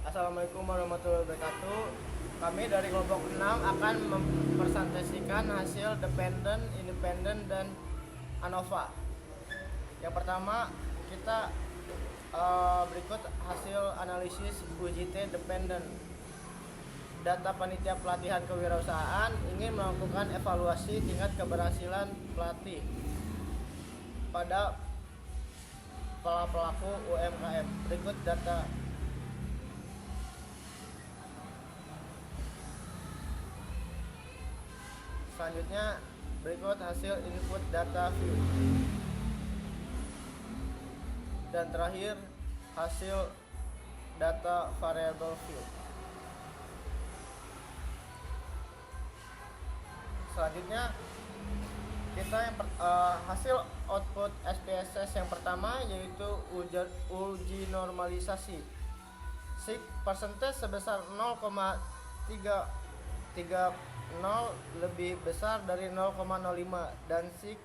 Assalamualaikum warahmatullahi wabarakatuh. Kami dari kelompok 6 akan mempresentasikan hasil dependent, independent, dan ANOVA. Yang pertama, kita berikut hasil analisis uji T dependent. Data panitia pelatihan kewirausahaan ingin melakukan evaluasi tingkat keberhasilan pelatih pada pelaku UMKM. Berikut data. Selanjutnya berikut hasil input data view. Dan terakhir hasil data variable view. Selanjutnya kita hasil output SPSS yang pertama yaitu uji normalisasi. SIG persentase sebesar 0,330 lebih besar dari 0,05 dan SIG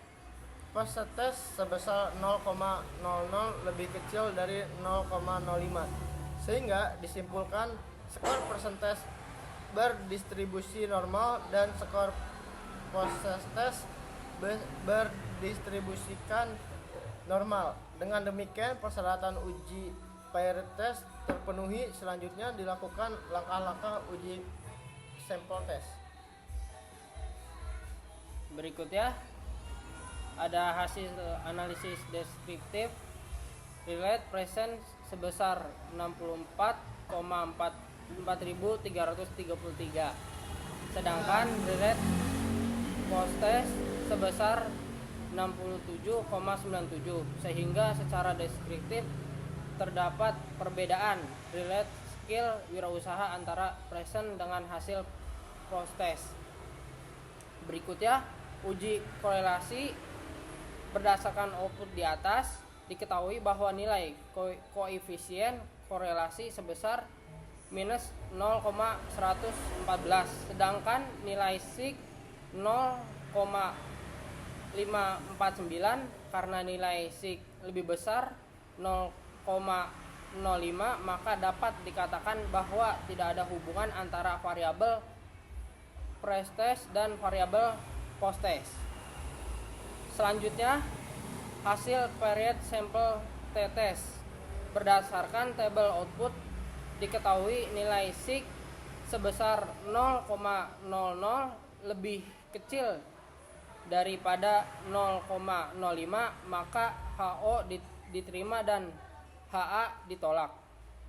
persentase sebesar 0,00 lebih kecil dari 0,05, sehingga disimpulkan skor persentase berdistribusi normal dan skor persentase berdistribusikan normal. Dengan demikian persyaratan uji pair test terpenuhi. Selanjutnya dilakukan langkah-langkah uji sampel test. Berikutnya ada hasil analisis deskriptif relate present sebesar 64,4333, sedangkan relate post test sebesar 67,97, sehingga secara deskriptif terdapat perbedaan relate skill wirausaha antara present dengan hasil post test. Berikutnya uji korelasi. Berdasarkan output di atas, diketahui bahwa nilai koefisien korelasi sebesar minus 0,114, sedangkan nilai SIG 0,549. Karena nilai SIG lebih besar 0,05, maka dapat dikatakan bahwa tidak ada hubungan antara variabel pre-test dan variabel post-test. Selanjutnya hasil period sample t-test. Berdasarkan tabel output diketahui nilai SIG sebesar 0,00 lebih kecil daripada 0,05, maka HO diterima dan HA ditolak,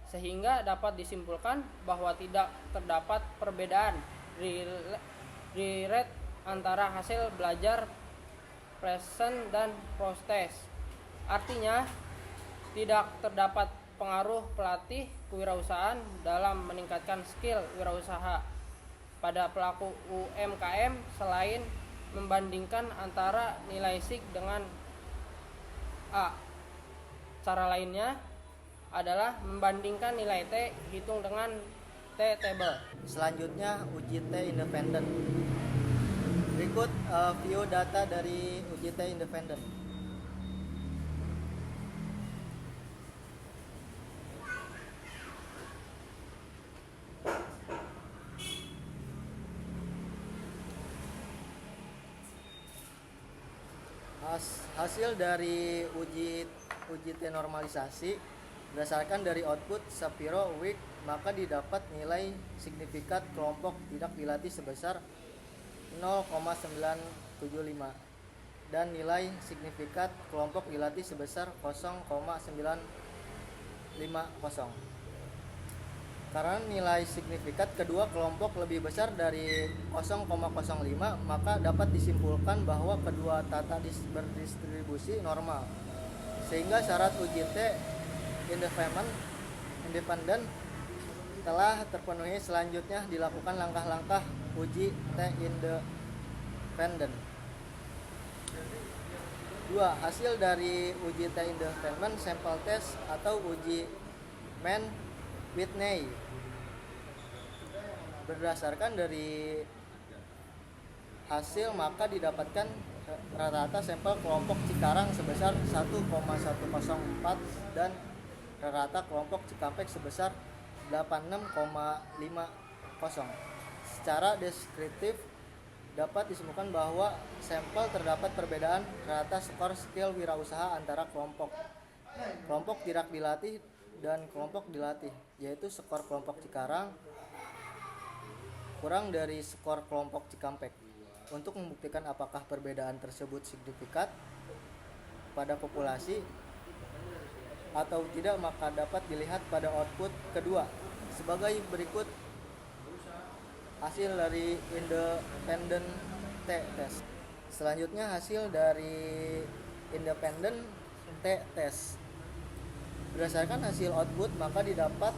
sehingga dapat disimpulkan bahwa tidak terdapat perbedaan rate antara hasil belajar present dan post test. Artinya tidak terdapat pengaruh pelatih kewirausahaan dalam meningkatkan skill wirausaha pada pelaku UMKM selain membandingkan antara nilai SIG dengan A. Cara lainnya adalah membandingkan nilai T hitung dengan T-table. Selanjutnya uji T independent. Berikut view data dari uji T independent. Hasil dari uji T normalisasi berdasarkan dari output Shapiro Week, maka didapat nilai signifikat kelompok tidak dilatih sebesar 0,975 dan nilai signifikat kelompok dilatih sebesar 0,950. Karena nilai signifikat kedua kelompok lebih besar dari 0,05, maka dapat disimpulkan bahwa kedua tata berdistribusi normal, sehingga syarat uji T independent telah terpenuhi. Selanjutnya dilakukan langkah-langkah uji T independent. 2. Hasil dari uji T independent sample test atau uji Mann-Whitney. Berdasarkan dari hasil maka didapatkan rata-rata sampel kelompok Cikarang sebesar 1,104 dan rata kelompok Cikampek sebesar 86,50. Secara deskriptif dapat disimpulkan bahwa sampel terdapat perbedaan rata skor skill wirausaha antara kelompok tidak dilatih dan kelompok dilatih, yaitu skor kelompok Cikarang kurang dari skor kelompok Cikampek. Untuk membuktikan apakah perbedaan tersebut signifikan pada populasi atau tidak, maka dapat dilihat pada output kedua sebagai berikut. Hasil dari independent t-test. Selanjutnya hasil dari independent t-test. Berdasarkan hasil output, maka didapat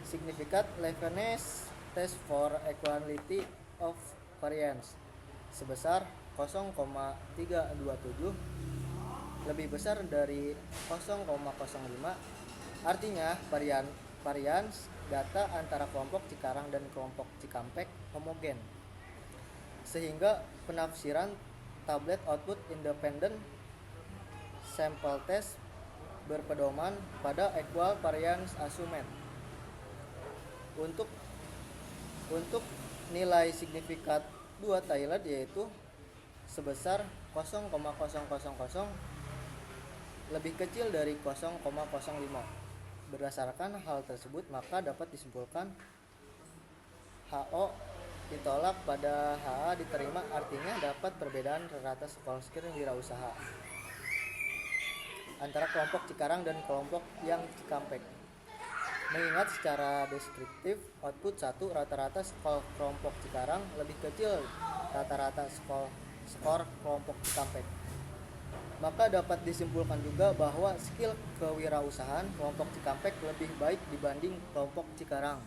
significant levelness test for equality of variance sebesar 0,327, lebih besar dari 0,05. Artinya varians data antara kelompok Cikarang dan kelompok Cikampek homogen, sehingga penafsiran tablet output independent sample test berpedoman pada equal variance assumption. Untuk nilai signifikan 2 Thailand yaitu sebesar 0,000 lebih kecil dari 0,05. Berdasarkan hal tersebut, maka dapat disimpulkan HO ditolak pada HA diterima, artinya dapat perbedaan rata skor skill wirausaha antara kelompok Cikarang dan kelompok yang Cikampek. Mengingat secara deskriptif output 1 rata-rata skor kelompok Cikarang lebih kecil rata-rata skor kelompok Cikampek, maka dapat disimpulkan juga bahwa skill kewirausahaan kelompok Cikampek lebih baik dibanding kelompok Cikarang.